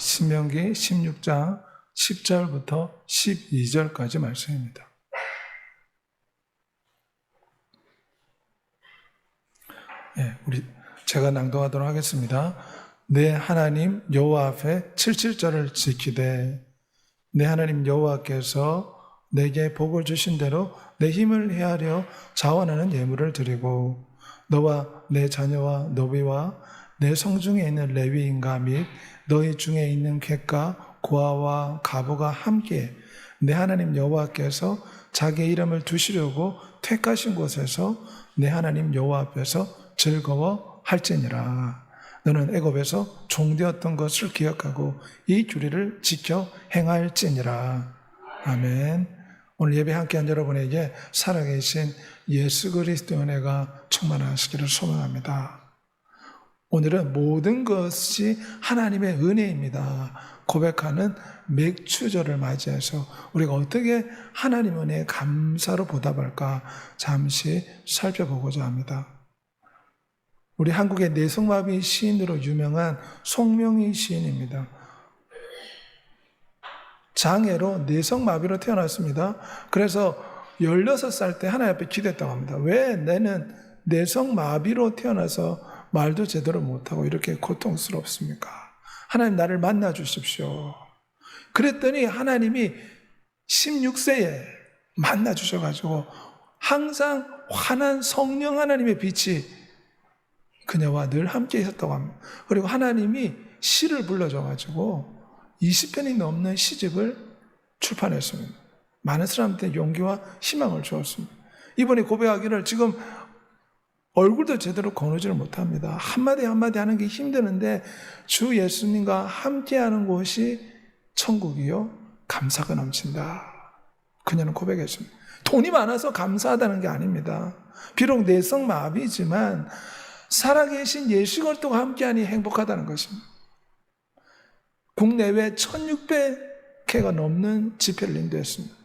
신명기 16장 10절부터 12절까지 말씀입니다. 제가 낭독하도록 하겠습니다. 내 하나님 여호와 앞에 77절을 지키되 내 하나님 여호와께서 내게 복을 주신 대로 내 힘을 헤아려 자원하는 예물을 드리고 너와 내 자녀와 노비와 내 성중에 있는 레위인과 및 너희 중에 있는 객과 고아와 가부가 함께 내 하나님 여호와께서 자기의 이름을 두시려고 택하신 곳에서 내 하나님 여호와 앞에서 즐거워할지니라. 너는 애굽에서 종되었던 것을 기억하고 이 규례를 지켜 행할지니라. 아멘. 오늘 예배 함께한 여러분에게 살아계신 예수 그리스도의 은혜가 충만하시기를 소망합니다. 오늘은 모든 것이 하나님의 은혜입니다 고백하는 맥주절을 맞이해서 우리가 어떻게 하나님 은혜에 감사로 보답할까 잠시 살펴보고자 합니다. 우리 한국의 내성마비 시인으로 유명한 송명희 시인입니다. 장애로 내성마비로 태어났습니다. 그래서 16살 때 하나님 앞에 기도했다고 합니다. 왜 나는 내성마비로 태어나서 말도 제대로 못하고 이렇게 고통스럽습니까? 하나님 나를 만나 주십시오. 그랬더니 하나님이 16세에 만나 주셔가지고 항상 환한 성령 하나님의 빛이 그녀와 늘 함께 있었다고 합니다. 그리고 하나님이 시를 불러줘가지고 20편이 넘는 시집을 출판했습니다. 많은 사람한테 용기와 희망을 주었습니다. 이번에 고백하기를 지금 얼굴도 제대로 거누지를 못합니다. 한마디 한마디 하는 게 힘드는데 주 예수님과 함께하는 곳이 천국이요 감사가 넘친다. 그녀는 고백했습니다. 돈이 많아서 감사하다는 게 아닙니다. 비록 내성마비지만 살아계신 예수 그리스도와 함께하니 행복하다는 것입니다. 국내외 1600회가 넘는 집회를 인도했습니다.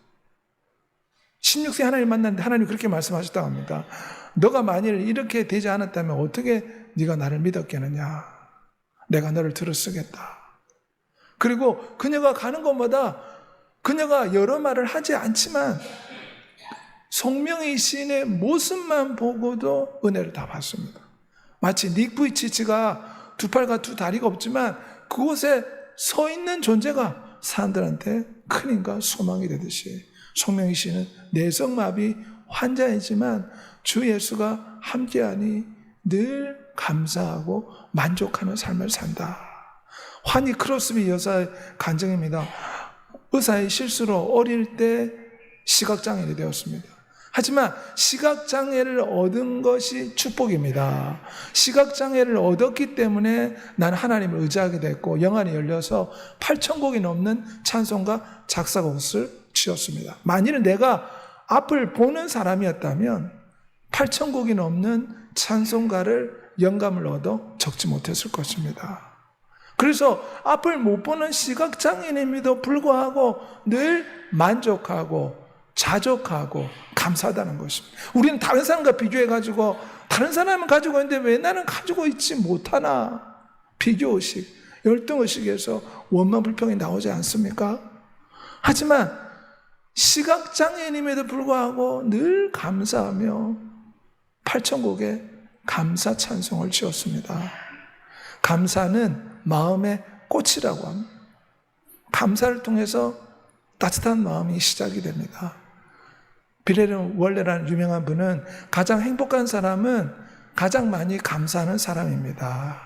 16세 하나님 만났는데 하나님 그렇게 말씀하셨다고 합니다. 너가 만일 이렇게 되지 않았다면 어떻게 네가 나를 믿었겠느냐. 내가 너를 들어쓰겠다. 그리고 그녀가 가는 곳마다 그녀가 여러 말을 하지 않지만 송명희 시인의 모습만 보고도 은혜를 다 받습니다. 마치 닉 부이치치가 두 팔과 두 다리가 없지만 그곳에 서 있는 존재가 사람들한테 큰 힘과 소망이 되듯이 송명희 씨는 내성마비 환자이지만 주 예수가 함께하니 늘 감사하고 만족하는 삶을 산다. 환희 크로스비 여사의 간증입니다. 의사의 실수로 어릴 때 시각장애인이 되었습니다. 하지만 시각장애를 얻은 것이 축복입니다. 시각장애를 얻었기 때문에 나는 하나님을 의지하게 됐고 영안이 열려서 8,000곡이 넘는 찬송가 작사곡을 지었습니다. 만일 내가 앞을 보는 사람이었다면 8,000곡이 넘는 찬송가를 영감을 얻어 적지 못했을 것입니다. 그래서 앞을 못 보는 시각장애인임에도 불구하고 늘 만족하고 자족하고 감사하다는 것입니다. 우리는 다른 사람과 비교해가지고 다른 사람은 가지고 있는데 왜 나는 가지고 있지 못하나 비교의식, 열등의식에서 원망 불평이 나오지 않습니까? 하지만 시각장애인임에도 불구하고 늘 감사하며 8,000곡의 감사 찬송을 지었습니다. 감사는 마음의 꽃이라고 합니다. 감사를 통해서 따뜻한 마음이 시작이 됩니다. 비레르 월레라는 유명한 분은 가장 행복한 사람은 가장 많이 감사하는 사람입니다.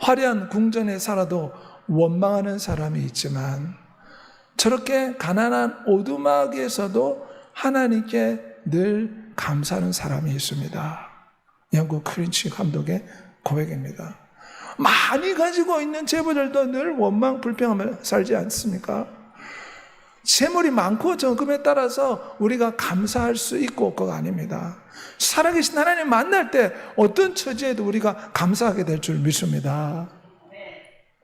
화려한 궁전에 살아도 원망하는 사람이 있지만 저렇게 가난한 오두막에서도 하나님께 늘 감사하는 사람이 있습니다. 영국 크린치 감독의 고백입니다. 많이 가지고 있는 재벌들도 늘 원망 불평하며 살지 않습니까? 재물이 많고 적음에 따라서 우리가 감사할 수 있고 없고가 아닙니다. 살아계신 하나님 만날 때 어떤 처지에도 우리가 감사하게 될 줄 믿습니다.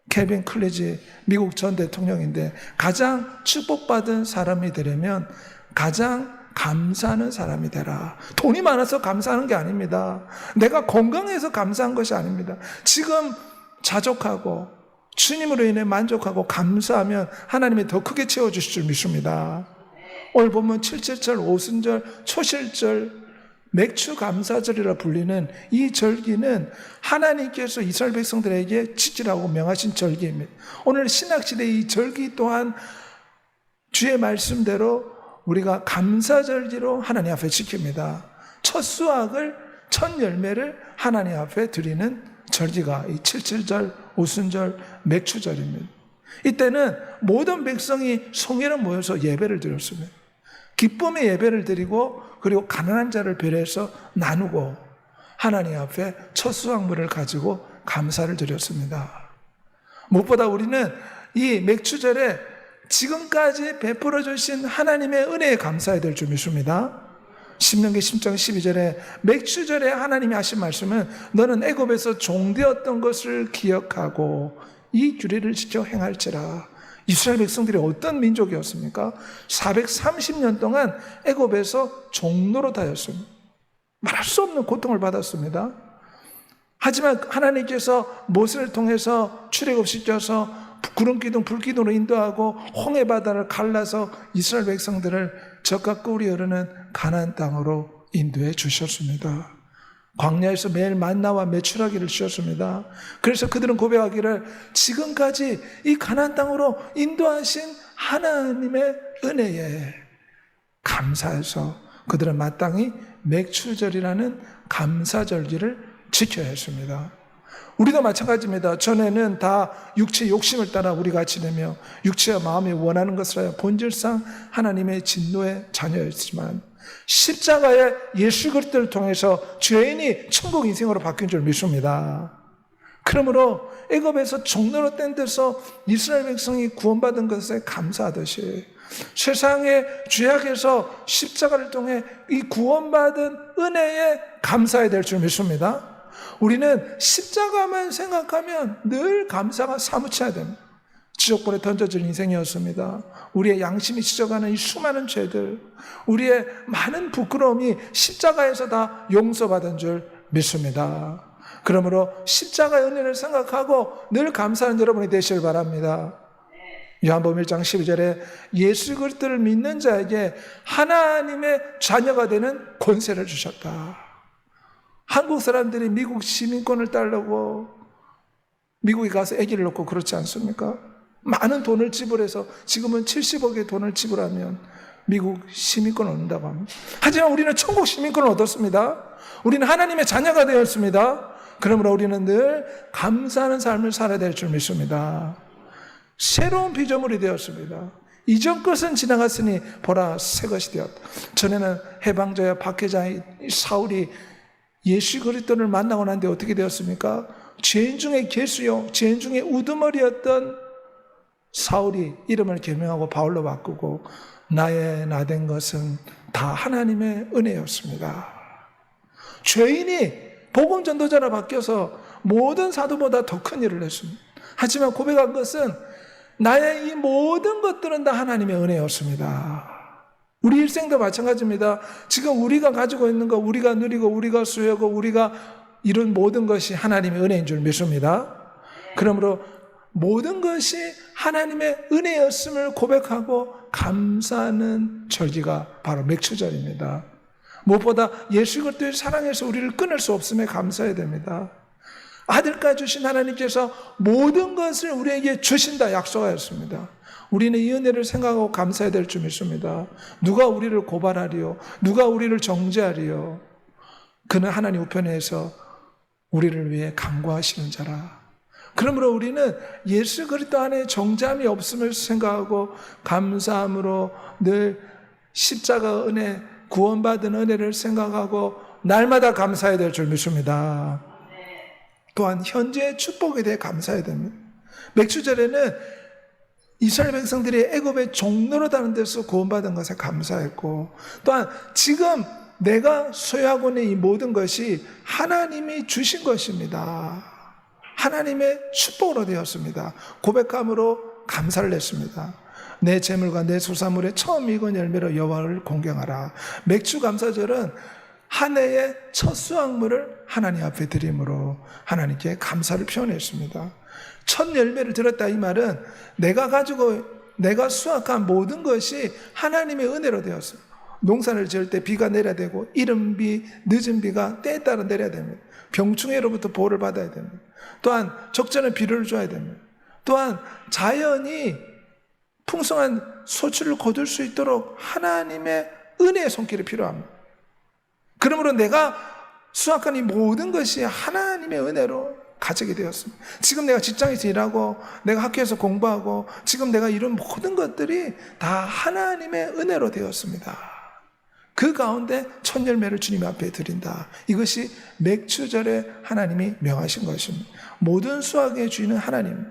케빈 클리지 미국 전 대통령인데 가장 축복받은 사람이 되려면 가장 감사하는 사람이 되라. 돈이 많아서 감사하는 게 아닙니다. 내가 건강해서 감사한 것이 아닙니다. 지금 자족하고 주님으로 인해 만족하고 감사하면 하나님이 더 크게 채워주실 줄 믿습니다. 오늘 보면 칠칠절, 오순절, 초실절, 맥추 감사절이라 불리는 이 절기는 하나님께서 이스라엘 백성들에게 지키라고 명하신 절기입니다. 오늘 신약시대의 이 절기 또한 주의 말씀대로 우리가 감사절기로 하나님 앞에 지킵니다. 첫 수확을, 첫 열매를 하나님 앞에 드리는 절기가 이 칠칠절, 오순절, 맥추절입니다. 이때는 모든 백성이 성회로 모여서 예배를 드렸습니다. 기쁨의 예배를 드리고 그리고 가난한 자를 배려해서 나누고 하나님 앞에 첫 수확물을 가지고 감사를 드렸습니다. 무엇보다 우리는 이 맥추절에 지금까지 베풀어 주신 하나님의 은혜에 감사해야 될 줄 믿습니다. 신명기 10장 12절에 맥추절에 하나님이 하신 말씀은 너는 애굽에서 종되었던 것을 기억하고 이 규례를 지켜 행할지라. 이스라엘 백성들이 어떤 민족이었습니까? 430년 동안 애굽에서 종노릇하였습니다. 말할 수 없는 고통을 받았습니다. 하지만 하나님께서 모세를 통해서 출애굽시켜서 구름기둥 불기둥으로 인도하고 홍해바다를 갈라서 이스라엘 백성들을 적과 꿀이 흐르는 가나안 땅으로 인도해 주셨습니다. 광야에서 매일 만나와 메추라기를 주셨습니다. 그래서 그들은 고백하기를 지금까지 이 가나안 땅으로 인도하신 하나님의 은혜에 감사해서 그들은 마땅히 맥추절이라는 감사절기를 지켜야 했습니다. 우리도 마찬가지입니다. 전에는 다 육체의 욕심을 따라 우리가 지내며 육체와 마음이 원하는 것을 하여 본질상 하나님의 진노의 자녀였지만 십자가의 예수 그리스도를 통해서 죄인이 천국 인생으로 바뀐 줄 믿습니다. 그러므로 애굽에서 종노릇된 데서 이스라엘 백성이 구원받은 것에 감사하듯이 세상의 죄악에서 십자가를 통해 이 구원받은 은혜에 감사해야 될 줄 믿습니다. 우리는 십자가만 생각하면 늘 감사가 사무쳐야 됩니다. 지옥불에 던져질 인생이었습니다. 우리의 양심이 지져가는 이 수많은 죄들, 우리의 많은 부끄러움이 십자가에서 다 용서받은 줄 믿습니다. 그러므로 십자가의 은혜를 생각하고 늘 감사하는 여러분이 되시길 바랍니다. 요한복음 1장 12절에 예수 그리스도를 믿는 자에게 하나님의 자녀가 되는 권세를 주셨다. 한국 사람들이 미국 시민권을 따려고 미국에 가서 아기를 낳고 그렇지 않습니까? 많은 돈을 지불해서 지금은 70억의 돈을 지불하면 미국 시민권을 얻는다고 합니다. 하지만 우리는 천국 시민권을 얻었습니다. 우리는 하나님의 자녀가 되었습니다. 그러므로 우리는 늘 감사하는 삶을 살아야 될 줄 믿습니다. 새로운 피조물이 되었습니다. 이전 것은 지나갔으니 보라 새 것이 되었다. 전에는 해방자야 박해자의 사울이 예수 그리스도를 만나고 난 뒤에 어떻게 되었습니까? 죄인 중에 개수요, 죄인 중에 우두머리였던 사울이 이름을 개명하고 바울로 바꾸고 나의 나 된 것은 다 하나님의 은혜였습니다. 죄인이 복음 전도자로 바뀌어서 모든 사도보다 더 큰 일을 했습니다. 하지만 고백한 것은 나의 이 모든 것들은 다 하나님의 은혜였습니다. 우리 일생도 마찬가지입니다. 지금 우리가 가지고 있는 거, 우리가 누리고 우리가 수여하고 우리가 이룬 모든 것이 하나님의 은혜인 줄 믿습니다. 그러므로 모든 것이 하나님의 은혜였음을 고백하고 감사하는 절기가 바로 맥추절입니다. 무엇보다 예수 그리스도의 사랑에서 우리를 끊을 수 없음에 감사해야 됩니다. 아들까지 주신 하나님께서 모든 것을 우리에게 주신다 약속하였습니다. 우리는 이 은혜를 생각하고 감사해야 될 줄 믿습니다. 누가 우리를 고발하리요? 누가 우리를 정죄하리요? 그는 하나님 우편에서 우리를 위해 간구하시는 자라. 그러므로 우리는 예수 그리스도 안에 정죄함이 없음을 생각하고 감사함으로 늘 십자가 은혜, 구원받은 은혜를 생각하고 날마다 감사해야 될 줄 믿습니다. 또한 현재의 축복에 대해 감사해야 됩니다. 맥추절에는 이스라엘 백성들이 애굽의 종노릇하는 데서 구원받은 것에 감사했고, 또한 지금 내가 소유하고 있는 이 모든 것이 하나님이 주신 것입니다. 하나님의 축복으로 되었습니다. 고백함으로 감사를 했습니다. 내 재물과 내 소산물의 처음 익은 열매로 여호와를 공경하라. 맥추 감사절은 한 해의 첫 수확물을 하나님 앞에 드림으로 하나님께 감사를 표현했습니다. 첫 열매를 들었다 이 말은 내가 수확한 모든 것이 하나님의 은혜로 되었어요. 농사를 지을 때 비가 내려야 되고 이른 비, 늦은 비가 때에 따라 내려야 됩니다. 병충해로부터 보호를 받아야 됩니다. 또한 적절한 비료를 줘야 됩니다. 또한 자연이 풍성한 소출을 거둘 수 있도록 하나님의 은혜의 손길이 필요합니다. 그러므로 내가 수확한 이 모든 것이 하나님의 은혜로 가지게 되었습니다. 지금 내가 직장에서 일하고 내가 학교에서 공부하고 지금 내가 이룬 모든 것들이 다 하나님의 은혜로 되었습니다. 그 가운데 첫 열매를 주님 앞에 드린다. 이것이 맥추절에 하나님이 명하신 것입니다. 모든 수확의 주인은 하나님.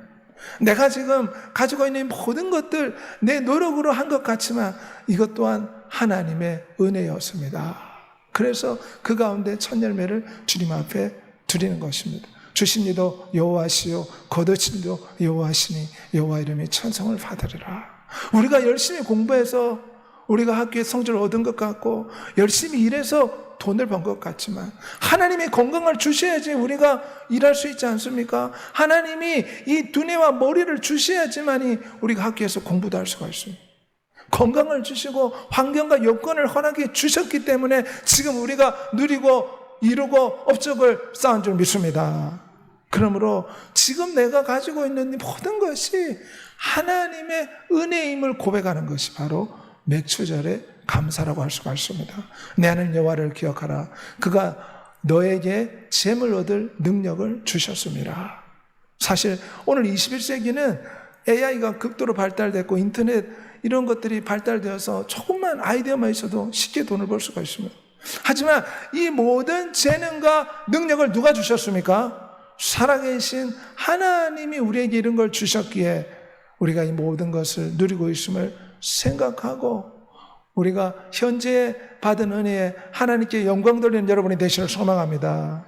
내가 지금 가지고 있는 모든 것들 내 노력으로 한 것 같지만 이것 또한 하나님의 은혜였습니다. 그래서 그 가운데 첫 열매를 주님 앞에 드리는 것입니다. 주신 이도 여호와시요 거두신 이도 여호와시니 여호와 이름이 천성을 받으리라. 우리가 열심히 공부해서 우리가 학교에 성적을 얻은 것 같고 열심히 일해서 돈을 번 것 같지만 하나님이 건강을 주셔야지 우리가 일할 수 있지 않습니까? 하나님이 이 두뇌와 머리를 주셔야지만이 우리가 학교에서 공부도 할 수가 있습니다. 건강을 주시고 환경과 여건을 허락해 주셨기 때문에 지금 우리가 누리고 이루고 업적을 쌓은 줄 믿습니다. 그러므로 지금 내가 가지고 있는 모든 것이 하나님의 은혜임을 고백하는 것이 바로 맥추절의 감사라고 할 수가 있습니다. 내 하나님 여호와를 기억하라. 그가 너에게 잼을 얻을 능력을 주셨습니다. 사실 오늘 21세기는 AI가 극도로 발달됐고 인터넷 이런 것들이 발달되어서 조금만 아이디어만 있어도 쉽게 돈을 벌 수가 있습니다. 하지만 이 모든 재능과 능력을 누가 주셨습니까? 살아계신 하나님이 우리에게 이런 걸 주셨기에 우리가 이 모든 것을 누리고 있음을 생각하고 우리가 현재 받은 은혜에 하나님께 영광 돌리는 여러분이 되시길 소망합니다.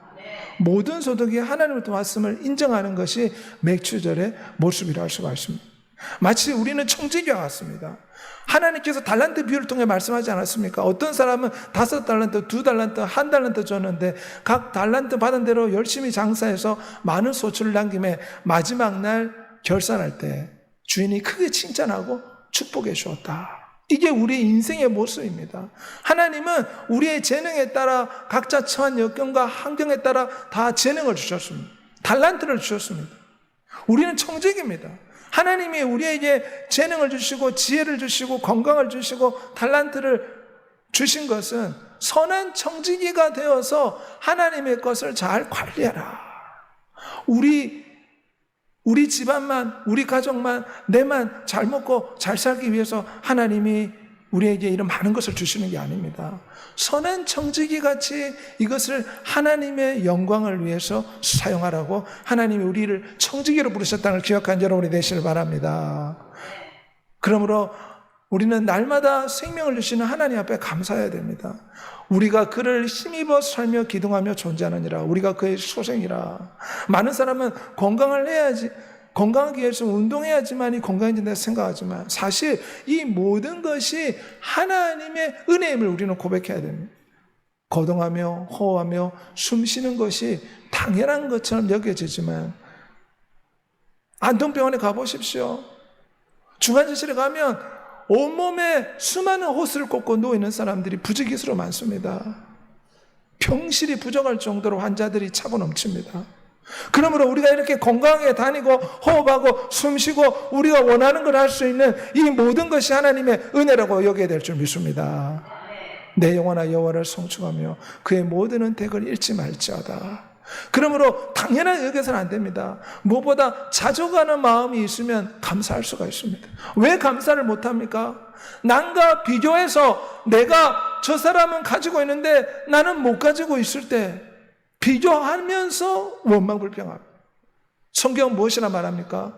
모든 소득이 하나님으로부터 왔음을 인정하는 것이 맥추절의 모습이라 할 수가 있습니다. 마치 우리는 청지기와 같습니다. 하나님께서 달란트 비유를 통해 말씀하지 않았습니까? 어떤 사람은 5달란트, 2달란트, 1달란트 줬는데 각 달란트 받은 대로 열심히 장사해서 많은 소출을 남김에 마지막 날 결산할 때 주인이 크게 칭찬하고 축복해 주었다. 이게 우리 인생의 모습입니다. 하나님은 우리의 재능에 따라 각자 처한 여건과 환경에 따라 다 재능을 주셨습니다. 달란트를 주셨습니다. 우리는 청지기입니다. 하나님이 우리에게 재능을 주시고 지혜를 주시고 건강을 주시고 달란트를 주신 것은 선한 청지기가 되어서 하나님의 것을 잘 관리하라. 우리 집안만, 우리 가족만, 내만 잘 먹고 잘 살기 위해서 하나님이 우리에게 이런 많은 것을 주시는 게 아닙니다. 선한 청지기 같이 이것을 하나님의 영광을 위해서 사용하라고 하나님이 우리를 청지기로 부르셨다는 걸 기억한 여러분이 되시길 바랍니다. 그러므로 우리는 날마다 생명을 주시는 하나님 앞에 감사해야 됩니다. 우리가 그를 힘입어 살며 기둥하며 존재하느니라. 우리가 그의 소생이라. 많은 사람은 건강을 해야지, 건강하기 위해서 운동해야지만이 건강해진다 생각하지만 사실 이 모든 것이 하나님의 은혜임을 우리는 고백해야 됩니다. 거동하며 호흡하며 숨쉬는 것이 당연한 것처럼 여겨지지만 안동병원에 가보십시오. 중환자실에 가면 온몸에 수많은 호스를 꽂고 누워있는 사람들이 부지기수로 많습니다. 병실이 부족할 정도로 환자들이 차고 넘칩니다. 그러므로 우리가 이렇게 건강하게 다니고 호흡하고 숨쉬고 우리가 원하는 걸 할 수 있는 이 모든 것이 하나님의 은혜라고 여겨야 될 줄 믿습니다. 내 영혼아 여호와를 송축하며 그의 모든 은택을 잃지 말지어다. 그러므로 당연하게 여겨서는 안 됩니다. 무엇보다 자족하는 마음이 있으면 감사할 수가 있습니다. 왜 감사를 못합니까? 남과 비교해서 내가 저 사람은 가지고 있는데 나는 못 가지고 있을 때 비교하면서 원망불평합니다. 성경은 무엇이라 말합니까?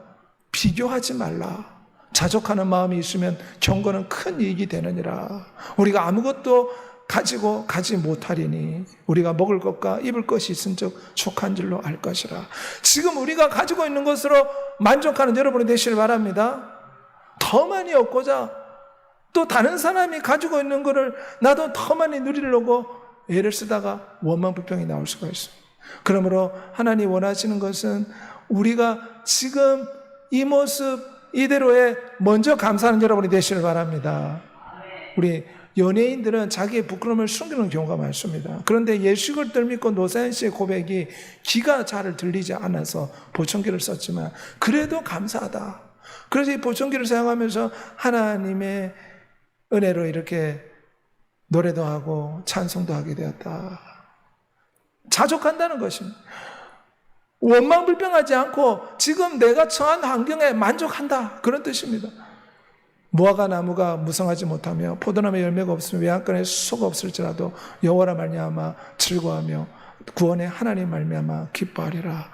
비교하지 말라. 자족하는 마음이 있으면 경건은 큰 이익이 되느니라. 우리가 아무것도 가지고 가지 못하리니 우리가 먹을 것과 입을 것이 있은즉 족한 줄로 알 것이라. 지금 우리가 가지고 있는 것으로 만족하는 여러분이 되시길 바랍니다. 더 많이 얻고자 또 다른 사람이 가지고 있는 것을 나도 더 많이 누리려고 애를 쓰다가 원망불평이 나올 수가 있어요. 그러므로 하나님 원하시는 것은 우리가 지금 이 모습 이대로에 먼저 감사하는 여러분이 되시길 바랍니다. 우리 연예인들은 자기의 부끄러움을 숨기는 경우가 많습니다. 그런데 예수 그리스도를 믿고 노사연 씨의 고백이 귀가 잘 들리지 않아서 보청기를 썼지만 그래도 감사하다. 그래서 이 보청기를 사용하면서 하나님의 은혜로 이렇게 노래도 하고 찬송도 하게 되었다. 자족한다는 것입니다. 원망불평하지 않고 지금 내가 처한 환경에 만족한다. 그런 뜻입니다. 무화과 나무가 무성하지 못하며 포도나무에 열매가 없으며 외양간에 수소가 없을지라도 여호와라 말미암아 즐거워하며 구원의 하나님 말미암아 기뻐하리라.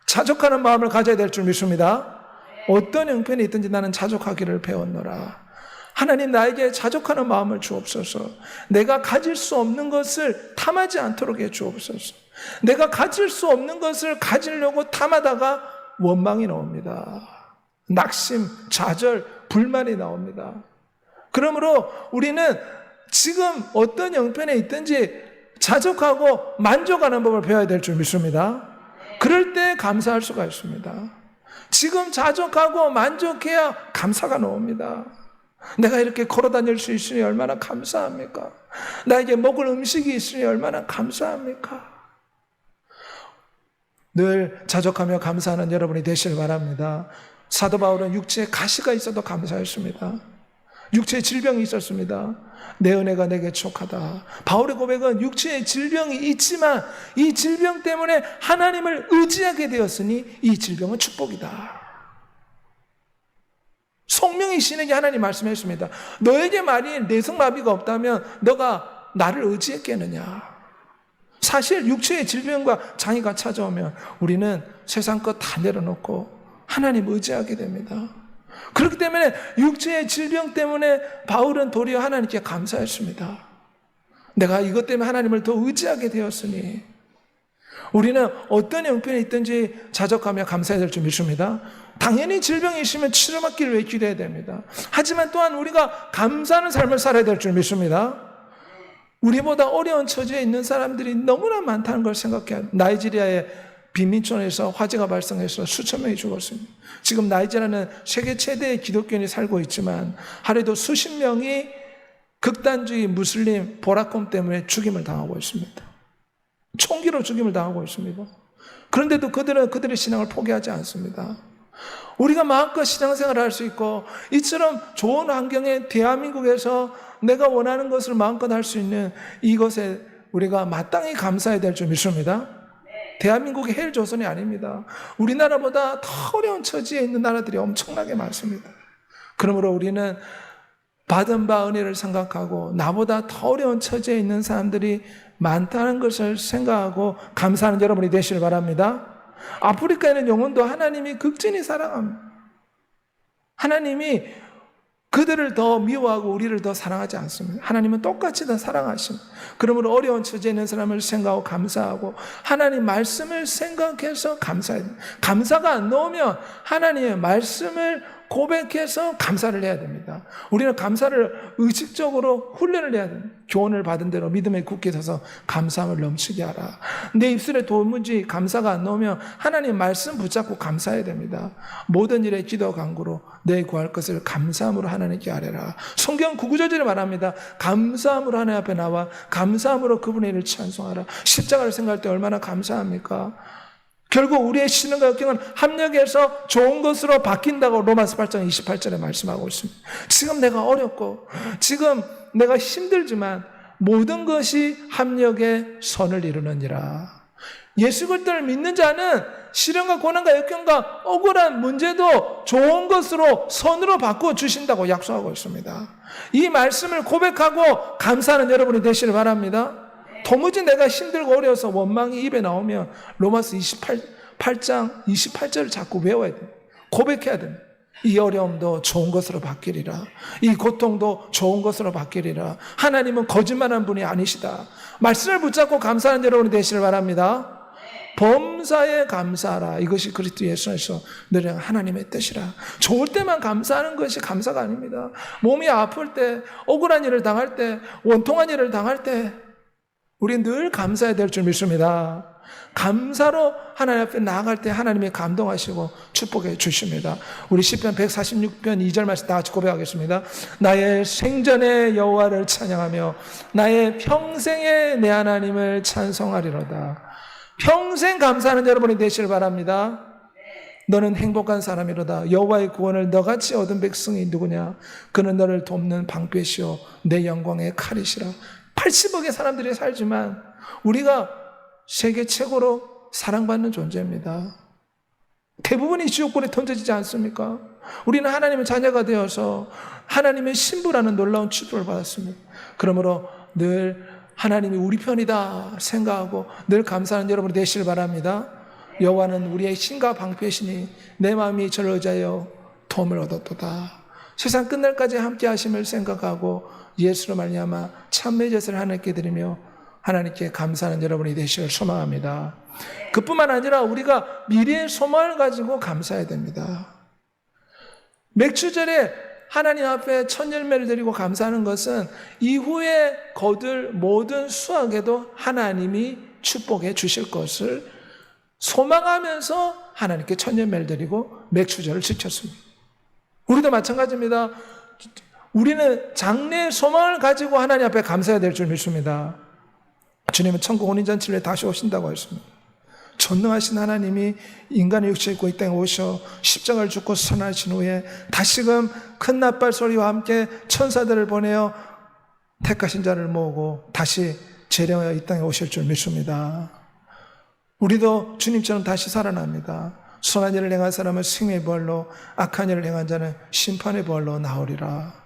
자족하는 마음을 가져야 될 줄 믿습니다. 어떤 형편이 있든지 나는 자족하기를 배웠노라. 하나님 나에게 자족하는 마음을 주옵소서. 내가 가질 수 없는 것을 탐하지 않도록 해 주옵소서. 내가 가질 수 없는 것을 가지려고 탐하다가 원망이 나옵니다. 낙심, 좌절, 불만이 나옵니다. 그러므로 우리는 지금 어떤 형편에 있든지 자족하고 만족하는 법을 배워야 될 줄 믿습니다. 그럴 때 감사할 수가 있습니다. 지금 자족하고 만족해야 감사가 나옵니다. 내가 이렇게 걸어 다닐 수 있으니 얼마나 감사합니까? 나에게 먹을 음식이 있으니 얼마나 감사합니까? 늘 자족하며 감사하는 여러분이 되시길 바랍니다. 사도 바울은 육체에 가시가 있어도 감사했습니다. 육체에 질병이 있었습니다. 내 은혜가 내게 족하다. 바울의 고백은 육체에 질병이 있지만 이 질병 때문에 하나님을 의지하게 되었으니 이 질병은 축복이다. 성령이 신에게 하나님 말씀했습니다. 너에게 만일 내성마비가 없다면 너가 나를 의지했겠느냐. 사실 육체의 질병과 장애가 찾아오면 우리는 세상 것 다 내려놓고 하나님 의지하게 됩니다. 그렇기 때문에 육체의 질병 때문에 바울은 도리어 하나님께 감사했습니다. 내가 이것 때문에 하나님을 더 의지하게 되었으니 우리는 어떤 형편이 있든지 자족하며 감사해야 될 줄 믿습니다. 당연히 질병이 있으면 치료받기를 위해 기도해야 됩니다. 하지만 또한 우리가 감사하는 삶을 살아야 될 줄 믿습니다. 우리보다 어려운 처지에 있는 사람들이 너무나 많다는 걸 생각해야. 나이지리아의 빈민촌에서 화재가 발생해서 수천 명이 죽었습니다. 지금 나이지리아는 세계 최대의 기독교인이 살고 있지만 하루에도 수십 명이 극단주의 무슬림 보라콤 때문에 죽임을 당하고 있습니다. 총기로 죽임을 당하고 있습니다. 그런데도 그들은 그들의 신앙을 포기하지 않습니다. 우리가 마음껏 신앙생활을 할 수 있고 이처럼 좋은 환경에 대한민국에서 내가 원하는 것을 마음껏 할 수 있는 이것에 우리가 마땅히 감사해야 될 줄 믿습니다. 대한민국이 헬조선이 아닙니다. 우리나라보다 더 어려운 처지에 있는 나라들이 엄청나게 많습니다. 그러므로 우리는 받은 바 은혜를 생각하고 나보다 더 어려운 처지에 있는 사람들이 많다는 것을 생각하고 감사하는 여러분이 되시길 바랍니다. 아프리카에 있는 영혼도 하나님이 극진히 사랑합니다. 하나님이 그들을 더 미워하고 우리를 더 사랑하지 않습니다. 하나님은 똑같이 다 사랑하십니다. 그러므로 어려운 처지에 있는 사람을 생각하고 감사하고 하나님 말씀을 생각해서 감사해야 됩니다. 감사가 안 나오면 하나님의 말씀을 고백해서 감사를 해야 됩니다. 우리는 감사를 의식적으로 훈련을 해야 됩니다. 교훈을 받은 대로 믿음에 굳게 서서 감사함을 넘치게 하라. 내 입술에 도무지 감사가 안 나오면 하나님 말씀 붙잡고 감사해야 됩니다. 모든 일에 기도 간구로 내 구할 것을 감사함으로 하나님께 아뢰라. 성경 구구절절에 말합니다. 감사함으로 하나님 앞에 나와 감사함으로 그분의 일을 찬송하라. 십자가를 생각할 때 얼마나 감사합니까? 결국 우리의 신앙과 역경은 합력해서 좋은 것으로 바뀐다고 로마서 8장 28절에 말씀하고 있습니다. 지금 내가 어렵고 지금 내가 힘들지만 모든 것이 합력의 선을 이루느니라. 예수 그리스도를 믿는 자는 시련과 고난과 역경과 억울한 문제도 좋은 것으로 선으로 바꾸어 주신다고 약속하고 있습니다. 이 말씀을 고백하고 감사하는 여러분이 되시길 바랍니다. 도무지 내가 힘들고 어려워서 원망이 입에 나오면 로마서 8장 28절을 자꾸 외워야 돼요. 고백해야 됩니다. 이 어려움도 좋은 것으로 바뀌리라. 이 고통도 좋은 것으로 바뀌리라. 하나님은 거짓말하는 분이 아니시다. 말씀을 붙잡고 감사하는 여러분이 되시길 바랍니다. 범사에 감사하라. 이것이 그리스도 예수 안에서 너희는 하나님의 뜻이라. 좋을 때만 감사하는 것이 감사가 아닙니다. 몸이 아플 때, 억울한 일을 당할 때, 원통한 일을 당할 때 우리 늘 감사해야 될 줄 믿습니다. 감사로 하나님 앞에 나아갈 때 하나님이 감동하시고 축복해 주십니다. 우리 시편 146편 2절 말씀 다 같이 고백하겠습니다. 나의 생전에 여호와를 찬양하며 나의 평생에 내 하나님을 찬송하리로다. 평생 감사하는 여러분이 되시길 바랍니다. 너는 행복한 사람이로다. 여호와의 구원을 너같이 얻은 백성이 누구냐? 그는 너를 돕는 방패시오 내 영광의 칼이시라. 80억의 사람들이 살지만 우리가 세계 최고로 사랑받는 존재입니다. 대부분이 지옥불에 던져지지 않습니까? 우리는 하나님의 자녀가 되어서 하나님의 신부라는 놀라운 축복을 받았습니다. 그러므로 늘 하나님이 우리 편이다 생각하고 늘 감사하는 여러분이 되시길 바랍니다. 여호와는 우리의 신과 방패시니 내 마음이 저를 의지하여 도움을 얻었도다. 세상 끝날까지 함께 하심을 생각하고 예수로 말미암아 참회 제사를 하나님께 드리며 하나님께 감사하는 여러분이 되시길 소망합니다. 그뿐만 아니라 우리가 미래의 소망을 가지고 감사해야 됩니다. 맥주절에 하나님 앞에 첫 열매를 드리고 감사하는 것은 이후에 거둘 모든 수확에도 하나님이 축복해 주실 것을 소망하면서 하나님께 첫 열매를 드리고 맥주절을 지켰습니다. 우리도 마찬가지입니다. 우리는 장래의 소망을 가지고 하나님 앞에 감사해야 될 줄 믿습니다. 주님은 천국 혼인잔치를 다시 오신다고 했습니다. 전능하신 하나님이 인간의 육체를 입고 이 땅에 오셔 십자가를 죽고 선하신 후에 다시금 큰 나팔 소리와 함께 천사들을 보내어 택하신 자를 모으고 다시 재령하여 이 땅에 오실 줄 믿습니다. 우리도 주님처럼 다시 살아납니다. 선한 일을 행한 사람은 생명의 부활로, 악한 일을 행한 자는 심판의 부활로 나오리라.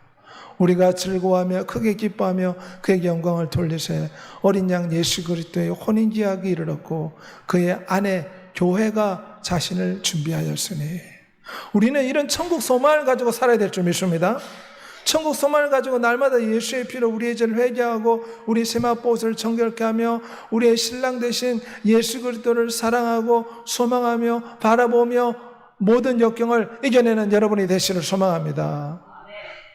우리가 즐거워하며 크게 기뻐하며 그에게 영광을 돌리세. 어린 양 예수 그리스도의 혼인기약이 이르렀고 그의 아내 교회가 자신을 준비하였으니. 우리는 이런 천국 소망을 가지고 살아야 될 줄 믿습니다. 천국 소망을 가지고 날마다 예수의 피로 우리의 죄를 회개하고 우리 세마포옷을 정결케 하며 우리의 신랑 되신 예수 그리스도를 사랑하고 소망하며 바라보며 모든 역경을 이겨내는 여러분이 되시를 소망합니다.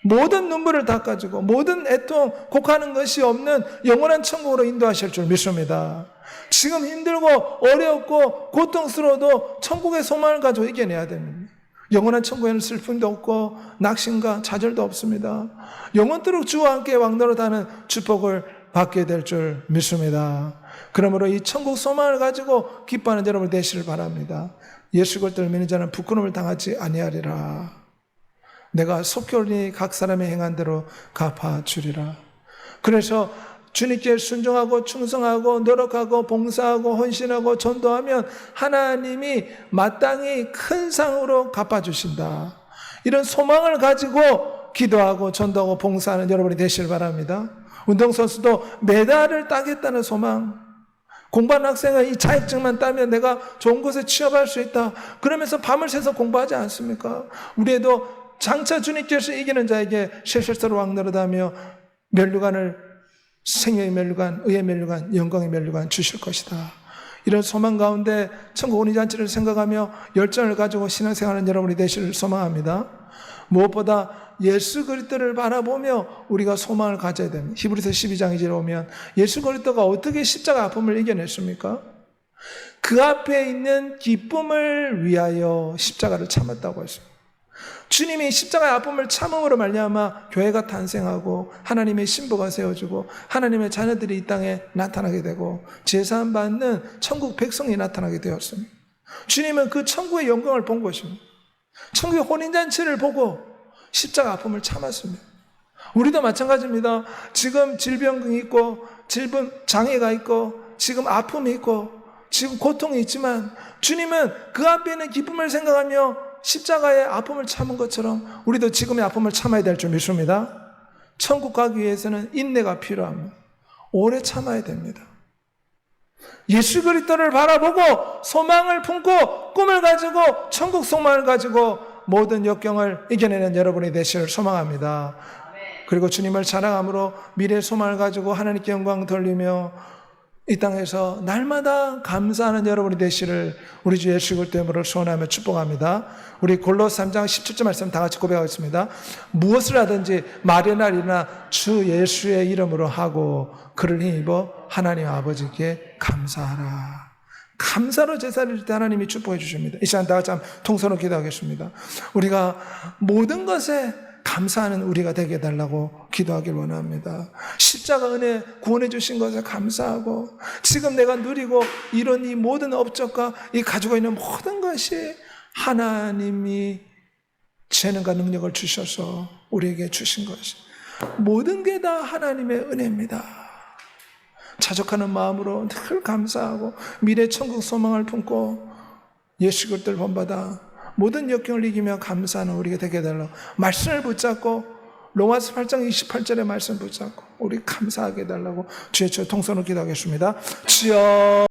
모든 눈물을 닦아주고 모든 애통 곡하는 것이 없는 영원한 천국으로 인도하실 줄 믿습니다. 지금 힘들고 어렵고 고통스러워도 천국의 소망을 가지고 이겨내야 됩니다. 영원한 천국에는 슬픔도 없고 낙심과 좌절도 없습니다. 영원토록 주와 함께 왕노릇하는 축복을 받게 될 줄 믿습니다. 그러므로 이 천국 소망을 가지고 기뻐하는 여러분 되시길 바랍니다. 예수 그리스도를 믿는 자는 부끄러움을 당하지 아니하리라. 내가 속결히 각 사람의 행한 대로 갚아주리라. 그래서 주님께 순종하고 충성하고 노력하고 봉사하고 헌신하고 전도하면 하나님이 마땅히 큰 상으로 갚아주신다. 이런 소망을 가지고 기도하고 전도하고 봉사하는 여러분이 되시길 바랍니다. 운동선수도 메달을 따겠다는 소망, 공부하는 학생은 이 자격증만 따면 내가 좋은 곳에 취업할 수 있다. 그러면서 밤을 새서 공부하지 않습니까? 우리도 장차 주님께서 이기는 자에게 셀셀서로 왕노릇하며 면류관을 생명의 면류관, 의의 면류관, 영광의 면류관 주실 것이다. 이런 소망 가운데 천국 혼인잔치를 생각하며 열정을 가지고 신앙생활하는 여러분이 되시를 소망합니다. 무엇보다 예수 그리스도를 바라보며 우리가 소망을 가져야 됩니다. 히브리서 12장 2절에 오면 예수 그리스도가 어떻게 십자가 아픔을 이겨냈습니까? 그 앞에 있는 기쁨을 위하여 십자가를 참았다고 했습니다. 주님이 십자가의 아픔을 참음으로 말미암아 교회가 탄생하고 하나님의 신부가 세워지고 하나님의 자녀들이 이 땅에 나타나게 되고 제사함 받는 천국 백성이 나타나게 되었습니다. 주님은 그 천국의 영광을 본 것입니다. 천국의 혼인잔치를 보고 십자가 아픔을 참았습니다. 우리도 마찬가지입니다. 지금 질병이 있고 질병 장애가 있고 지금 아픔이 있고 지금 고통이 있지만 주님은 그 앞에 있는 기쁨을 생각하며 십자가의 아픔을 참은 것처럼 우리도 지금의 아픔을 참아야 될 줄 믿습니다. 천국 가기 위해서는 인내가 필요합니다. 오래 참아야 됩니다. 예수 그리스도를 바라보고 소망을 품고 꿈을 가지고 천국 소망을 가지고 모든 역경을 이겨내는 여러분이 되시길 소망합니다. 그리고 주님을 자랑함으로 미래의 소망을 가지고 하나님께 영광 돌리며 이 땅에서 날마다 감사하는 여러분이 되시를 우리 주 예수 그리스도의 이름으로 소원하며 축복합니다. 우리 골로새 3장 17절 말씀 다 같이 고백하겠습니다. 무엇을 하든지 말이나 일이나 주 예수의 이름으로 하고 그를 힘입어 하나님 아버지께 감사하라. 감사로 제사를 드릴 때 하나님이 축복해 주십니다. 이 시간 다 같이 한번 통성으로 기도하겠습니다. 우리가 모든 것에 감사하는 우리가 되게 해달라고 기도하길 원합니다. 십자가 은혜 구원해 주신 것에 감사하고, 지금 내가 누리고 이런 이 모든 업적과 이 가지고 있는 모든 것이 하나님이 재능과 능력을 주셔서 우리에게 주신 것이, 모든 게 다 하나님의 은혜입니다. 자족하는 마음으로 늘 감사하고 미래 천국 소망을 품고 예수 그리스도를 본받아 모든 역경을 이기며 감사하는 우리가 되게 해달라고 말씀을 붙잡고, 로마서 8장 28절의 말씀 붙잡고 우리 감사하게 해달라고 주의 통성으로 기도하겠습니다. 주여